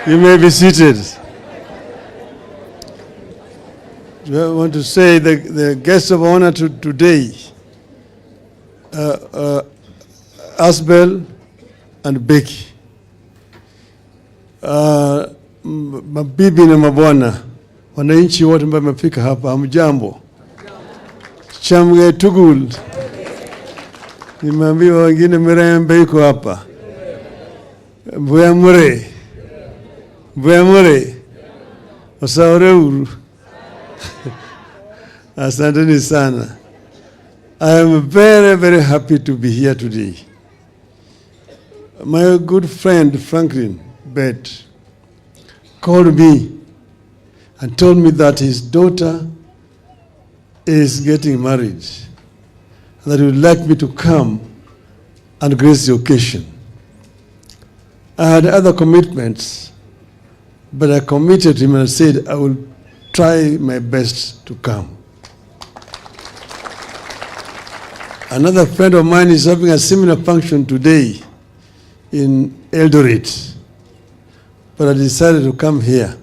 You may be seated. I want to say the guests of honor today, Asbel and Becky, mabibi na mabwana, wananchi wote ambao wamefika hapa, hamjambo? Chamge tugul. Nimeambiwa wengine Mirembe iko hapa. Mbuya mure. Osaure uru. Asanteni sana. I am very, very happy to be here today. My good friend Franklin Bett called me and told me that his daughter is getting married and that he would like me to come and grace the occasion. I had other commitments, but I committed to him and I said I will try my best to come. Another friend of mine is having a similar function today in Eldoret, but I decided to come here.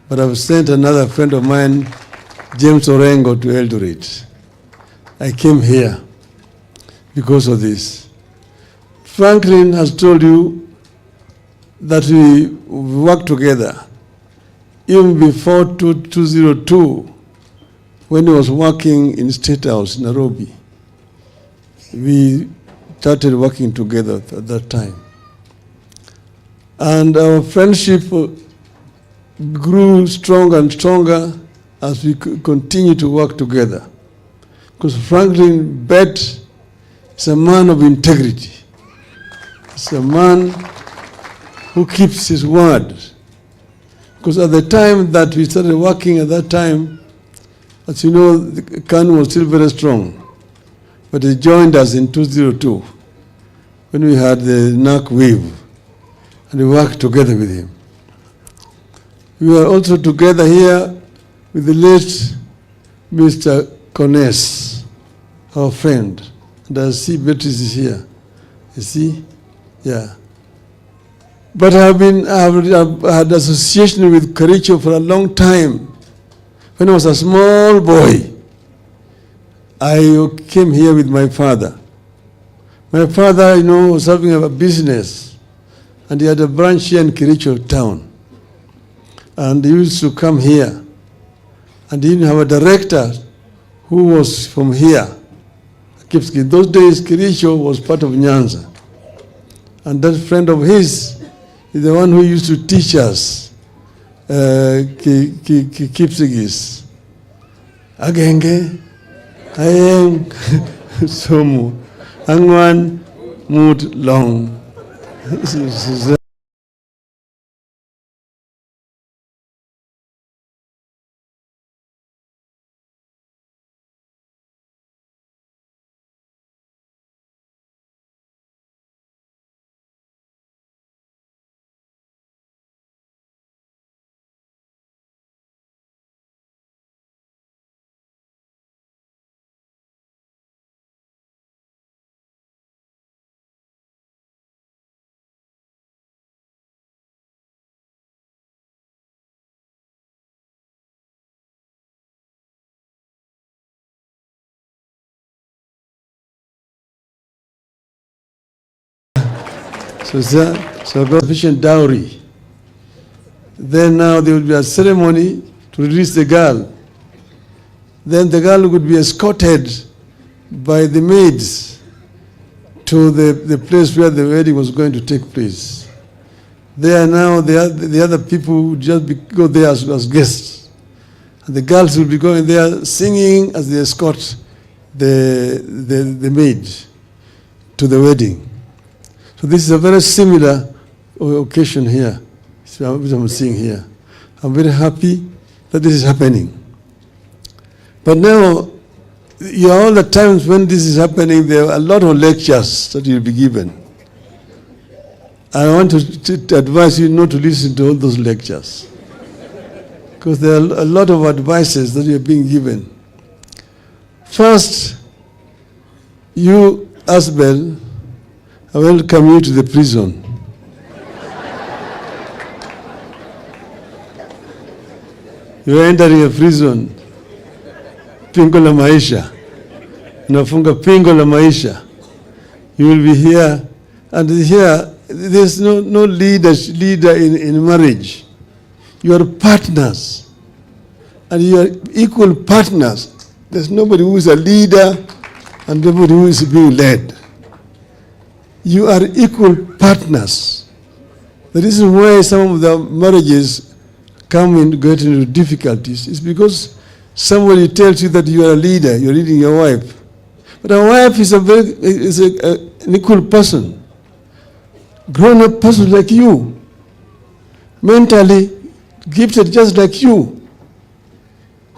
But I've sent another friend of mine, James Orengo, to Eldoret. I came here because of this. Franklin has told you that we worked together even before 2002, when he was working in State House, Nairobi. We started working together at that time. And our friendship grew stronger and stronger as we continue to work together. Because Franklin Bett is a man of integrity. He's a man who keeps his word. Because at the time that we started working at that time, as you know, the KANU was still very strong. But he joined us in 2002 when we had the NAC wave, and we worked together with him. We were also together here with the late Mr. Kones, our friend. And I see Beatrice is here. You see? Yeah. But I've had association with Kericho for a long time. When I was a small boy, I came here with my father. My father, was having a business, and he had a branch here in Kericho town. And he used to come here. And he didn't have a director who was from here. In those days, Kericho was part of Nyanza. And that friend of his is the one who used to teach us Kipsigis. Agenge, Ayeng, Somu, Angwan, Mut Long. So got sufficient dowry. Then now there will be a ceremony to release the girl. Then the girl would be escorted by the maids to the place where the wedding was going to take place. There now the other people would just go there as guests. And the girls will be going there singing as they escort the maid to the wedding. So this is a very similar occasion here, which I'm seeing here. I'm very happy that this is happening. But now, all the times when this is happening, there are a lot of lectures that will be given. I want to advise you not to listen to all those lectures, because there are a lot of advices that are being given. First, you, Asbel, I welcome you to the prison. You are entering a free zone. Pingo la maisha. Unafunga pingo la maisha. You will be here, and here there's no leader in marriage. You are partners, and you are equal partners. There's nobody who is a leader and nobody who is being led. You are equal partners. The reason why some of the marriages get into difficulties is because somebody tells you that you are a leader, you're leading your wife. But a wife is an equal person, grown-up person like you, mentally gifted just like you.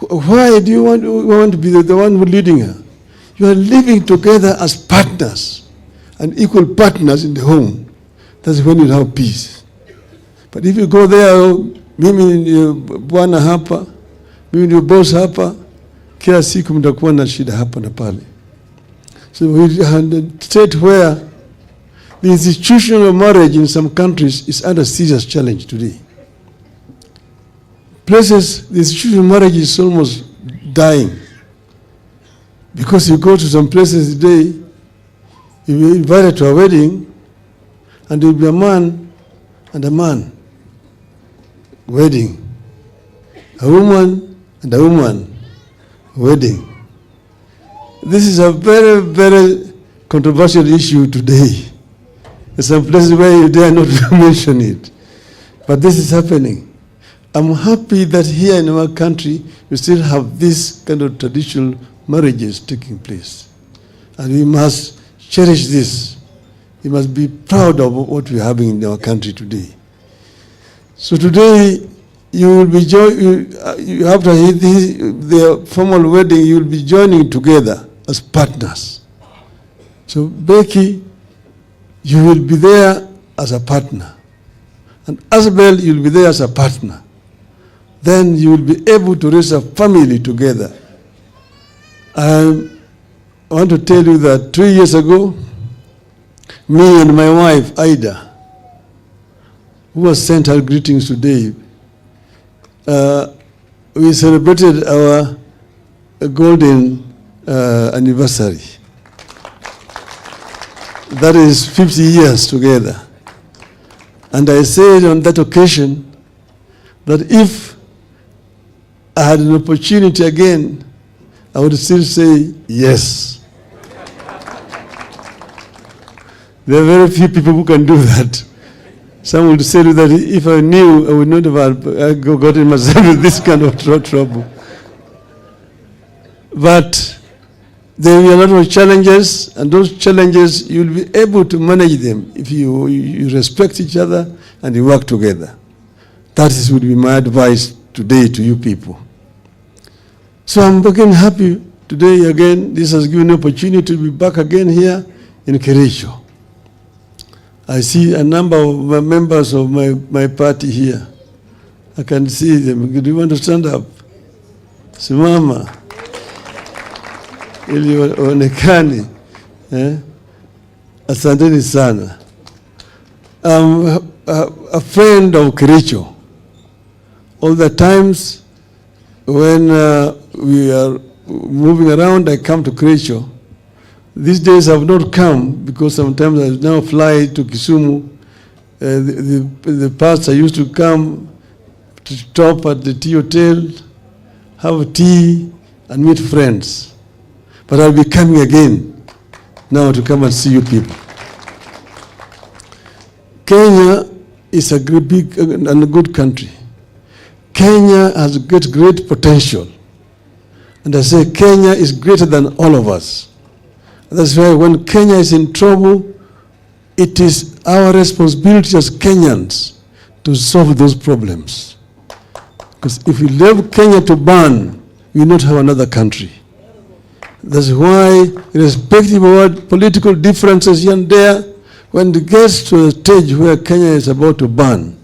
Why do you want to be the one who leading her? You are living together as partners and equal partners in the home. That's when you have peace. But if you go there, mimi ndio bwana hapa, mimi ndio boss hapa, kila siku mtakuwa na shida hapa na pale. So we had a state where the institution of marriage in some countries is under serious challenge today. Places, the institution of marriage is almost dying. Because you go to some places today, you be invited to a wedding, and there will be a man and a man wedding. A woman and a woman wedding. This is a very, very controversial issue today. There's some places where you dare not mention it. But this is happening. I'm happy that here in our country, we still have this kind of traditional marriages taking place. And we must cherish this. We must be proud of what we're having in our country today. So today, you will be after the formal wedding, you will be joining together as partners. So Becky, you will be there as a partner. And Asbel, you will be there as a partner. Then you will be able to raise a family together. I want to tell you that 3 years ago, me and my wife, Ida, who has sent her greetings today, we celebrated our golden anniversary. That is 50 years together. And I said on that occasion that if I had an opportunity again, I would still say yes. There are very few people who can do that. Some would say that if I knew, I would not have gotten myself in this kind of trouble. But there will be a lot of challenges, and those challenges, you'll be able to manage them if you respect each other and you work together. That would be my advice today to you people. So I'm again happy today again. This has given me an opportunity to be back again here in Kericho. I see a number of members of my party here. I can see them. Do you want to stand up? Simama. Ili waonekane. Asanteni sana. I'm a friend of Kericho. All the times when we are moving around, I come to Kericho. These days I have not come because sometimes I now fly to Kisumu. The past I used to come to stop at the tea hotel, have tea, and meet friends. But I'll be coming again now to come and see you people. Kenya is a big and a good country. Kenya has great potential. And I say Kenya is greater than all of us. That's why when Kenya is in trouble, it is our responsibility as Kenyans to solve those problems. Because if we leave Kenya to burn, we will not have another country. That's why, irrespective of what political differences here and there, when it gets to a stage where Kenya is about to burn,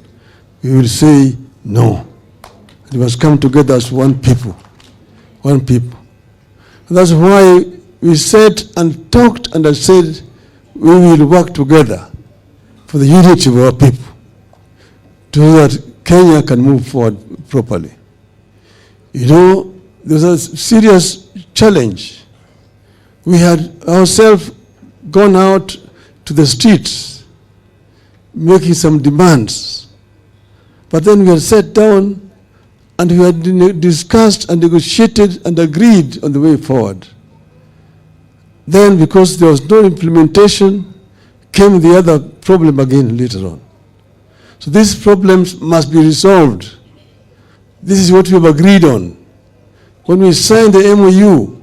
we will say no. We must come together as one people. One people. That's why we sat and talked and I said we will work together for the unity of our people so that Kenya can move forward properly. There's a serious challenge. We had ourselves gone out to the streets, making some demands. But then we had sat down and we had discussed and negotiated and agreed on the way forward. Then, because there was no implementation, came the other problem again later on. So these problems must be resolved. This is what we have agreed on. When we signed the MOU,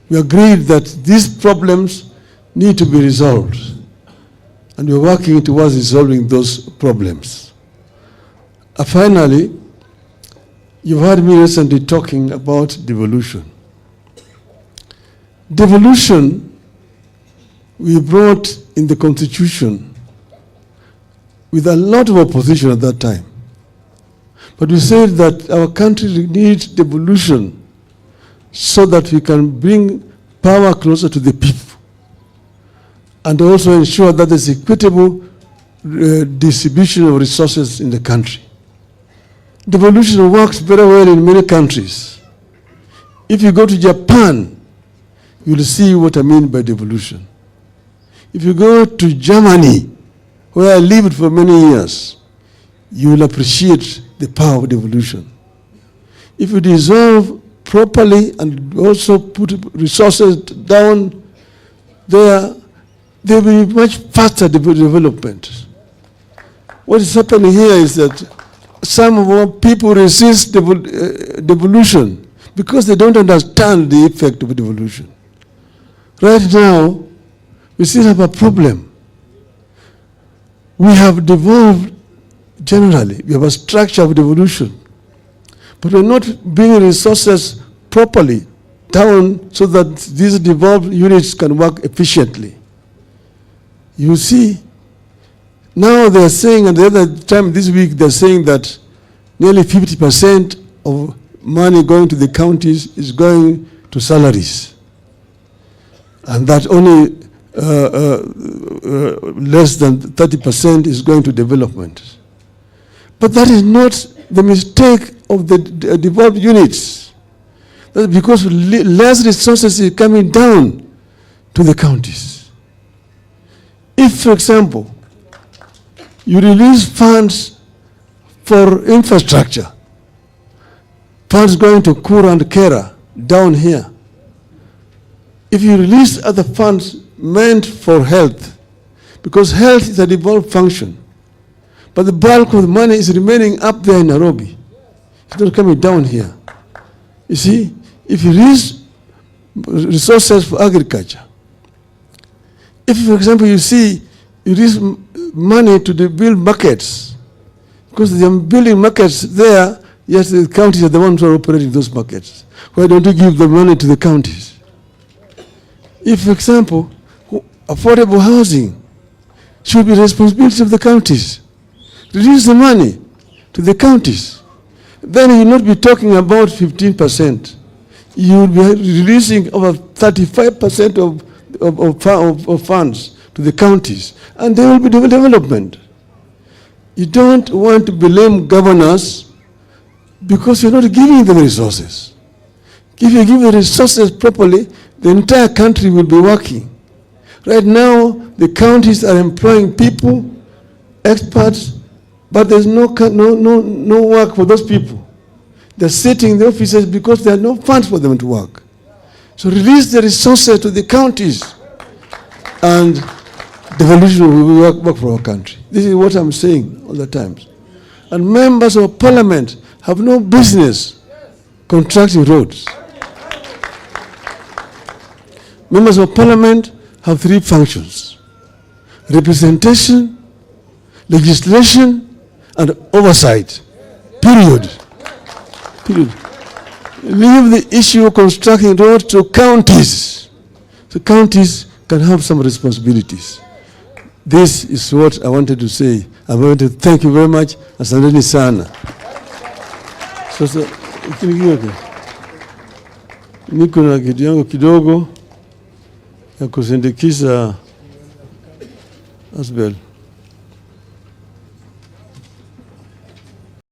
we agreed that these problems need to be resolved. And we're working towards resolving those problems. Finally, you've heard me recently talking about devolution. Devolution, we brought in the Constitution with a lot of opposition at that time. But we said that our country needs devolution so that we can bring power closer to the people and also ensure that there's equitable distribution of resources in the country. Devolution works very well in many countries. If you go to Japan, you'll see what I mean by devolution. If you go to Germany, where I lived for many years, you will appreciate the power of devolution. If you dissolve properly and also put resources down there, there will be much faster development. What is happening here is that some of our people resist devolution because they don't understand the effect of devolution. Right now, we still have a problem. We have devolved generally. We have a structure of devolution. But we're not bringing resources properly down so that these devolved units can work efficiently. You see, now they're saying, and the other time this week, they're saying that nearly 50% of money going to the counties is going to salaries. And that only less than 30% is going to development. But that is not the mistake of the devolved units. That's because less resources is coming down to the counties. If, for example, you release funds for infrastructure, funds going to Kura and Kera down here, if you release other funds meant for health, because health is a devolved function, but the bulk of the money is remaining up there in Nairobi. It's not coming down here. You see, if you release resources for agriculture, if, for example, you release money to build markets, because they are building markets there, yes, the counties are the ones who are operating those markets. Why don't you give the money to the counties? If, for example, affordable housing should be the responsibility of the counties, release the money to the counties, then you will not be talking about 15%. You will be releasing over 35% of funds to the counties, and there will be development. You don't want to blame governors because you're not giving them resources. If you give the resources properly, the entire country will be working. Right now, the counties are employing people, experts, but there's no work for those people. They're sitting in the offices because there are no funds for them to work. So release the resources to the counties, and devolution will work for our country. This is what I'm saying all the time. And members of parliament have no business contracting roads. Members of parliament have three functions: representation, legislation, and oversight. Period. Leave the issue of constructing roads to counties. So counties can have some responsibilities. This is what I wanted to say. I want to thank you very much. Asanteni sana. Sasa niko na kitu yangu kidogo ya kusindikiza Asbel.